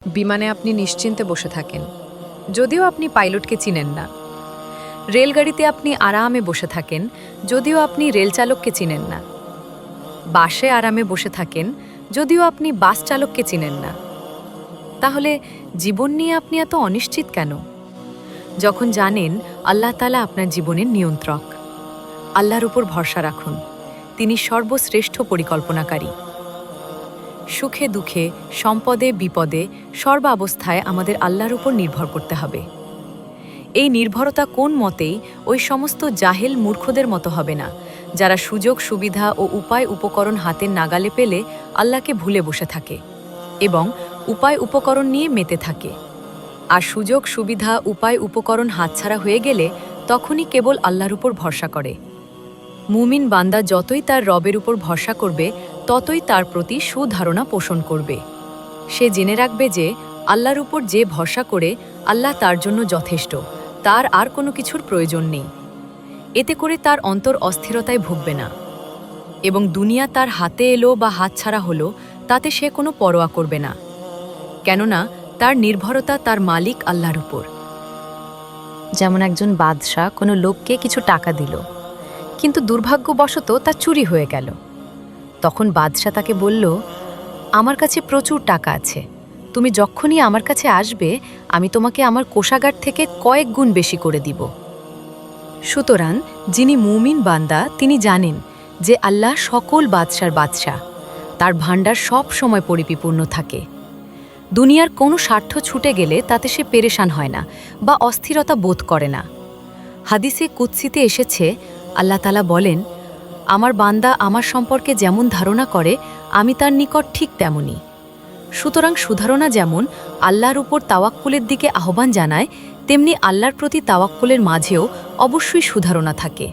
বিমানে আপনি নিশ্চিন্তে বসে থাকেন, যদিও আপনি পাইলটকে চিনেন না। রেলগাড়িতে আপনি আরামে বসে থাকেন, যদিও আপনি রেলচালককে চিনেন না। বাসে আরামে বসে থাকেন, যদিও আপনি বাস চালককে চিনেন না। তাহলে জীবন নিয়ে আপনি এত অনিশ্চিত কেন? যখন জানেন আল্লাহ তাআলা আপনার জীবনের নিয়ন্ত্রক। আল্লাহর উপর ভরসা রাখুন, তিনি সর্বশ্রেষ্ঠ পরিকল্পনাকারী। সুখে দুঃখে, সম্পদে বিপদে, সর্বাবস্থায় আমাদের আল্লাহর উপর নির্ভর করতে হবে। এই নির্ভরতা কোন মতেই ওই সমস্ত জাহেল মূর্খদের মতো হবে না, যারা সুযোগ সুবিধা ও উপায় উপকরণ হাতের নাগালে পেলে আল্লাহকে ভুলে বসে থাকে এবং উপায় উপকরণ নিয়ে মেতে থাকে। আর সুযোগ সুবিধা উপায় উপকরণ হাতছাড়া হয়ে গেলে তখনই কেবল আল্লাহর উপর ভরসা করে। মুমিন বান্দা যতই তার রবের উপর ভরসা করবে, ততই তার প্রতি সুধারণা পোষণ করবে। সে জেনে রাখবে যে আল্লাহর উপর যে ভরসা করে আল্লাহ তার জন্য যথেষ্ট, তার আর কোনো কিছুর প্রয়োজন নেই। এতে করে তার অন্তর অস্থিরতায় ভুগবে না এবং দুনিয়া তার হাতে এলো বা হাতছাড়া হলো তাতে সে কোনো পরোয়া করবে না, কেননা তার নির্ভরতা তার মালিক আল্লাহর উপর। যেমন একজন বাদশাহ কোনো লোককে কিছু টাকা দিল, কিন্তু দুর্ভাগ্যবশত তা চুরি হয়ে গেল। তখন বাদশাহ তাকে বলল, আমার কাছে প্রচুর টাকা আছে, তুমি যখনই আমার কাছে আসবে আমি তোমাকে আমার কোষাগার থেকে কয়েক গুণ বেশি করে দিব। সুতরাং যিনি মুমিন বান্দা তিনি জানেন যে আল্লাহ সকল বাদশার বাদশাহ, তার ভাণ্ডার সব সময় পরিপূর্ণ থাকে। দুনিয়ার কোনো স্বার্থ ছুটে গেলে তাতে সে পেরেশান হয় না বা অস্থিরতা বোধ করে না। হাদিসে কুদসিতে এসেছে, আল্লাহ তাআলা বলেন, আমার বান্দা আমার সম্পর্কে যেমন ধারণা করে আমি তার নিকট ঠিক তেমনই। সুতরাং সুধারণা যেমন আল্লাহর উপর তাওয়াক্কুলের দিকে আহ্বান জানায়, তেমনি আল্লাহর প্রতি তাওয়াক্কুলের মাঝেও অবশ্যই সুধারণা থাকে।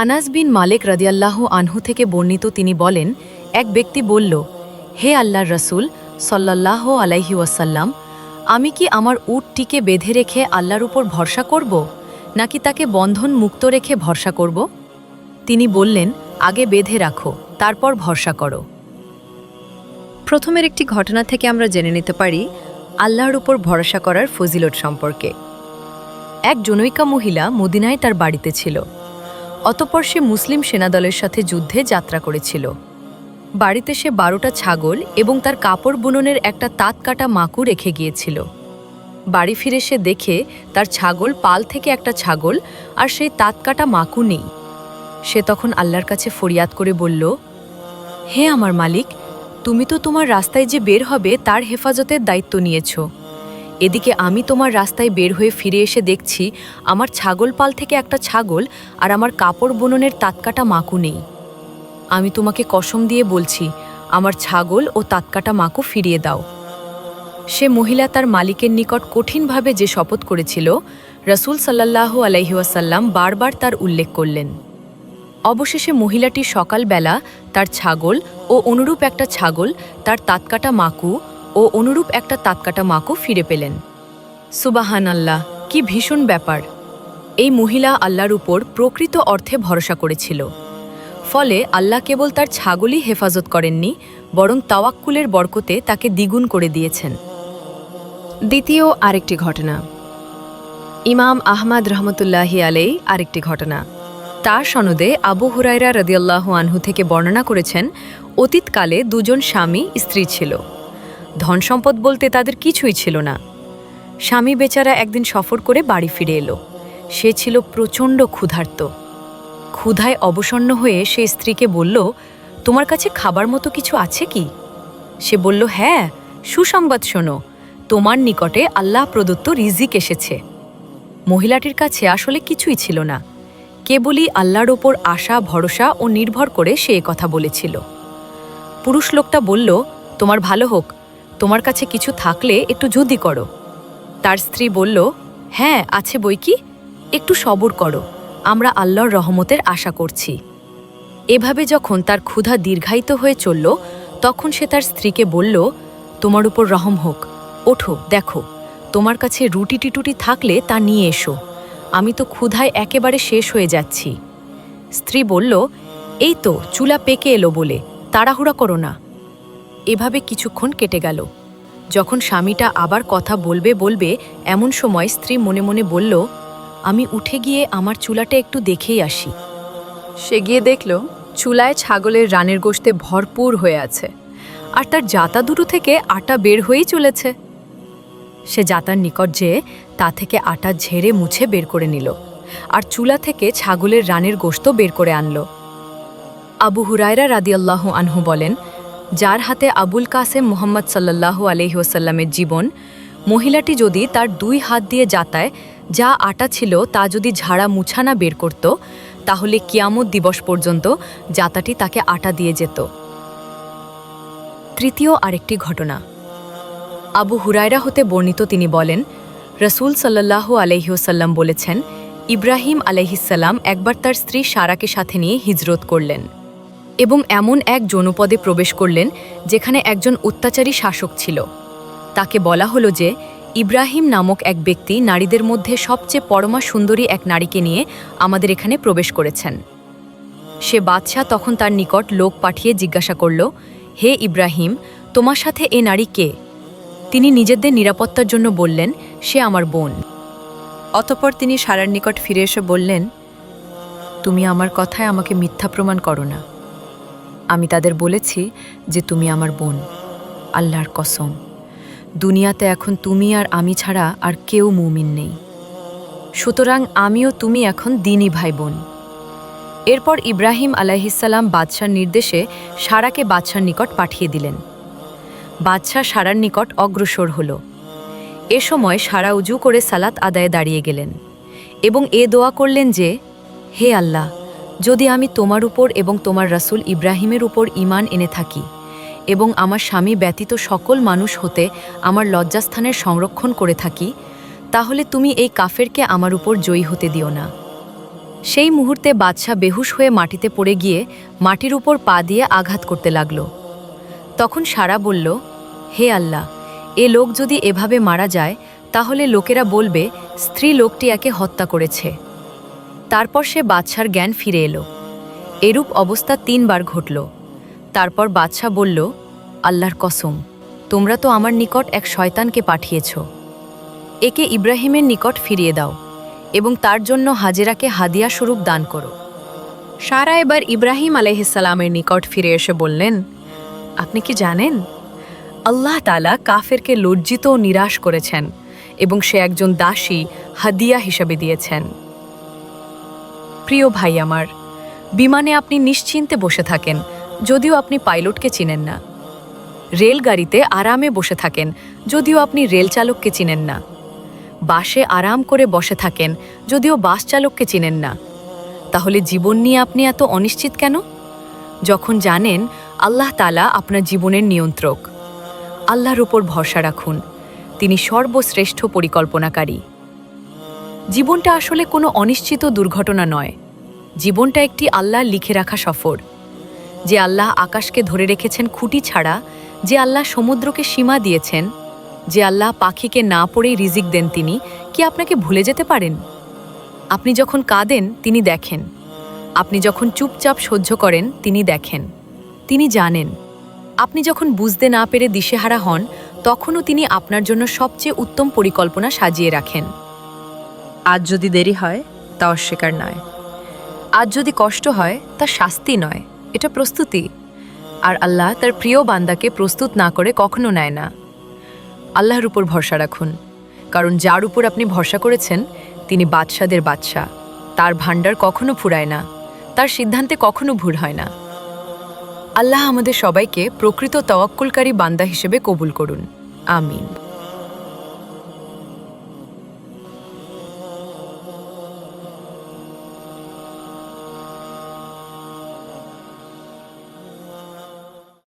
আনাস বিন মালিক রাদিয়াল্লাহু আনহু থেকে বর্ণিত, তিনি বলেন, এক ব্যক্তি বলল, হে আল্লাহর রাসূল সাল্লাল্লাহু আলাইহি ওয়াসাল্লাম, আমি কি আমার উটটিকে বেঁধে রেখে আল্লাহর উপর ভরসা করব, নাকি তাকে বন্ধন মুক্ত রেখে ভরসা করব? তিনি বললেন, আগে বেঁধে রাখো, তারপর ভরসা করো। প্রথমের একটি ঘটনা থেকে আমরা জেনে নিতে পারি আল্লাহর উপর ভরসা করার ফজিলত সম্পর্কে। এক জনৈকা মহিলা মদিনায় তার বাড়িতে ছিল। অতঃপর সে মুসলিম সেনাদলের সাথে যুদ্ধে যাত্রা করেছিল। বাড়িতে সে 12টা ছাগল এবং তার কাপড় বুননের একটা তাঁত কাটা মাকু রেখে গিয়েছিল। বাড়ি ফিরে সে দেখে তার ছাগল পাল থেকে একটা ছাগল আর সেই তাঁত কাটা মাকু নেই। সে তখন আল্লাহর কাছে ফরিয়াদ করে বলল, হে আমার মালিক, তুমি তো তোমার রাস্তায় যে বের হবে তার হেফাজতের দায়িত্ব নিয়েছ। এদিকে আমি তোমার রাস্তায় বের হয়ে ফিরে এসে দেখছি আমার ছাগল পাল থেকে একটা ছাগল আর আমার কাপড় বুননের তাঁতকাটা মাকু নেই। আমি তোমাকে কসম দিয়ে বলছি, আমার ছাগল ও তাঁতকাটা মাকু ফিরিয়ে দাও। সে মহিলা তার মালিকের নিকট কঠিনভাবে যে শপথ করেছিল, রাসূল সাল্লাল্লাহু আলাইহি ওয়াসাল্লাম বারবার তার উল্লেখ করলেন। অবশেষে মহিলাটি সকালবেলা তার ছাগল ও অনুরূপ একটা ছাগল, তার তাঁতকাটা মাকু ও অনুরূপ একটা তাঁতকাটা মাকু ফিরে পেলেন। সুবহানাল্লাহ, কি ভীষণ ব্যাপার! এই মহিলা আল্লাহর উপর প্রকৃত অর্থে ভরসা করেছিল। ফলে আল্লাহ কেবল তার ছাগলই হেফাজত করেননি, বরং তাওয়াক্কুলের বরকতে তাকে দ্বিগুণ করে দিয়েছেন। দ্বিতীয় আরেকটি ঘটনা, ইমাম আহমদ রহমতুল্লাহি আলাইহি আরেকটি ঘটনা। তার সনদে আবু হুরায়রা রাদিয়াল্লাহু আনহু থেকে বর্ণনা করেছেন, অতীতকালে দুজন স্বামী স্ত্রী ছিল। ধন সম্পদ বলতে তাদের কিছুই ছিল না। স্বামী বেচারা একদিন সফর করে বাড়ি ফিরে এলো। সে ছিল প্রচণ্ড ক্ষুধার্ত। ক্ষুধায় অবসন্ন হয়ে সে স্ত্রীকে বলল, তোমার কাছে খাবার মতো কিছু আছে কি? সে বলল, হ্যাঁ, সুসংবাদ শোনো, তোমার নিকটে আল্লাহ প্রদত্ত রিজিক এসেছে। মহিলাটির কাছে আসলে কিছুই ছিল না, কেবলই আল্লাহর ওপর আশা ভরসা ও নির্ভর করে সে কথা বলেছিল। পুরুষ লোকটা বলল, তোমার ভালো হোক, তোমার কাছে কিছু থাকলে একটু যুদ্ধি করো। তার স্ত্রী বলল, হ্যাঁ আছে বই কি, একটু সবর করো, আমরা আল্লাহর রহমতের আশা করছি। এভাবে যখন তার ক্ষুধা দীর্ঘায়িত হয়ে চলল, তখন সে তার স্ত্রীকে বলল, তোমার উপর রহম হোক, ওঠো, দেখো তোমার কাছে রুটি টিটুটি থাকলে তা নিয়ে এসো, আমি তো ক্ষুধায় একেবারে শেষ হয়ে যাচ্ছি। স্ত্রী বলল, এই তো চুলা পেকে এলো বলে, তাড়াহুড়া করো না। এভাবে কিছুক্ষণ কেটে গেল। যখন স্বামীটা আবার কথা বলবে বলবে এমন সময় স্ত্রী মনে মনে বলল, আমি উঠে গিয়ে আমার চুলাটা একটু দেখেই আসি। সে গিয়ে দেখল চুলায় ছাগলের রানের গোশতে ভরপুর হয়ে আছে, আর তার জাতা দুটো থেকে আটা বের হয়েই চলেছে। সে জাতার নিকট যেয়ে তা থেকে আটা ঝেড়ে মুছে বের করে নিল, আর চুলা থেকে ছাগলের রানের গোশত বের করে আনল। আবু হুরায়রা রাদিয়াল্লাহু আনহু বলেন, যার হাতে আবুল কাসেম মুহাম্মদ সাল্লাল্লাহু আলাইহি ওয়াসাল্লামের জীবন, মহিলাটি যদি তার 2 হাত দিয়ে জাতায় যা আটা ছিল তা যদি ঝাড়া মুছা না বের করত, তাহলে কিয়ামত দিবস পর্যন্ত জাতাটি তাকে আটা দিয়ে যেত। তৃতীয় আরেকটি ঘটনা। আবু হুরায়রা হতে বর্ণিত, তিনি বলেন, রাসূল সাল্লাল্লাহু আলাইহি ওয়াসাল্লাম বলেছেন, ইব্রাহিম আলাইহিসসালাম একবার তার স্ত্রী সারাকে সাথে নিয়ে হিজরত করলেন এবং এমন এক জনপদে প্রবেশ করলেন যেখানে একজন অত্যাচারী শাসক ছিল। তাকে বলা হলো যে ইব্রাহিম নামক এক ব্যক্তি নারীদের মধ্যে সবচেয়ে পরমা সুন্দরী এক নারীকে নিয়ে আমাদের এখানে প্রবেশ করেছেন। সে বাদশাহ তখন তার নিকট লোক পাঠিয়ে জিজ্ঞাসা করল, হে ইব্রাহিম, তোমার সাথে এ নারী কে? তিনি নিজেদের নিরাপত্তার জন্য বললেন, সে আমার বোন। অতঃপর তিনি সারার নিকট ফিরে এসে বললেন, তুমি আমার কথায় আমাকে মিথ্যা প্রমাণ করো না। আমি তাদের বলেছি যে তুমি আমার বোন। আল্লাহর কসম, দুনিয়াতে এখন তুমি আর আমি ছাড়া আর কেউ মুমিন নেই, সুতরাং আমিও তুমি এখন দ্বীনি ভাই বোন। এরপর ইব্রাহিম আলাইহিসসালাম বাদশার নির্দেশে সারাকে বাদশার নিকট পাঠিয়ে দিলেন। বাদশাহ সারার নিকট অগ্রসর হল। এ সময় সারা উজু করে সালাত আদায়ে দাঁড়িয়ে গেলেন এবং এ দোয়া করলেন যে, হে আল্লাহ, যদি আমি তোমার উপর এবং তোমার রাসূল ইব্রাহিমের উপর ঈমান এনে থাকি এবং আমার স্বামী ব্যতীত সকল মানুষ হতে আমার লজ্জাস্থানের সংরক্ষণ করে থাকি, তাহলে তুমি এই কাফেরকে আমার উপর জয়ী হতে দিও না। সেই মুহূর্তে বাদশাহ বেহুশ হয়ে মাটিতে পড়ে গিয়ে মাটির উপর পা দিয়ে আঘাত করতে লাগল। তখন সারা বলল, হে আল্লাহ, এ লোক যদি এভাবে মারা যায় তাহলে লোকেরা বলবে স্ত্রী লোকটি একে হত্যা করেছে। তারপর সে বাদশার জ্ঞান ফিরে এলো। এরূপ অবস্থা 3 বার ঘটল। তারপর বাদশাহ বলল, আল্লাহর কসম, তোমরা তো আমার নিকট এক শয়তানকে পাঠিয়েছ। একে ইব্রাহিমের নিকট ফিরিয়ে দাও এবং তার জন্য হাজেরাকে হাদিয়া স্বরূপ দান করো। সারা এবার ইব্রাহিম আলাইহিসসালামের নিকট ফিরে এসে বললেন, আপনি কি জানেন, আল্লাহ তাআলা কাফেরকে লজ্জিত ও নিরাশ করেছেন এবং সে একজন দাসী হাদিয়া হিসাবে দিয়েছেন। প্রিয় ভাই আমার, বিমানে আপনি নিশ্চিন্তে বসে থাকেন যদিও আপনি পাইলটকে চিনেন না। রেলগাড়িতে আরামে বসে থাকেন যদিও আপনি রেল চালককে চিনেন না। বাসে আরাম করে বসে থাকেন যদিও বাস চালককে চিনেন না। তাহলে জীবন নিয়ে আপনি এত অনিশ্চিত কেন, যখন জানেন আল্লাহ তাআলা আপনার জীবনের নিয়ন্ত্রক? আল্লাহর উপর ভরসা রাখুন, তিনি সর্বশ্রেষ্ঠ পরিকল্পনাকারী। জীবনটা আসলে কোনো অনিশ্চিত দুর্ঘটনা নয়, জীবনটা একটি আল্লাহ লিখে রাখা সফর। যে আল্লাহ আকাশকে ধরে রেখেছেন খুঁটি ছাড়া, যে আল্লাহ সমুদ্রকে সীমা দিয়েছেন, যে আল্লাহ পাখিকে না পড়েই রিজিক দেন, তিনি কি আপনাকে ভুলে যেতে পারেন? আপনি যখন কাঁদেন তিনি দেখেন, আপনি যখন চুপচাপ সহ্য করেন তিনি দেখেন, তিনি জানেন। আপনি যখন বুঝতে না পেরে দিশেহারা হন তখনও তিনি আপনার জন্য সবচেয়ে উত্তম পরিকল্পনা সাজিয়ে রাখেন। আজ যদি দেরি হয় তা অস্বীকার নয়, আজ যদি কষ্ট হয় তা শাস্তি নয়, এটা প্রস্তুতি। আর আল্লাহ তার প্রিয় বান্দাকে প্রস্তুত না করে কখনো নেয় না। আল্লাহর উপর ভরসা রাখুন, কারণ যার উপর আপনি ভরসা করেছেন তিনি বাদশাদের বাদশা। তার ভাণ্ডার কখনো ফুরায় না, তার সিদ্ধান্তে কখনো ভুল হয় না। আল্লাহ আমাদের সবাইকে প্রকৃত তাওয়াক্কুলকারী বান্দা হিসেবে কবুল করুন। আমিন।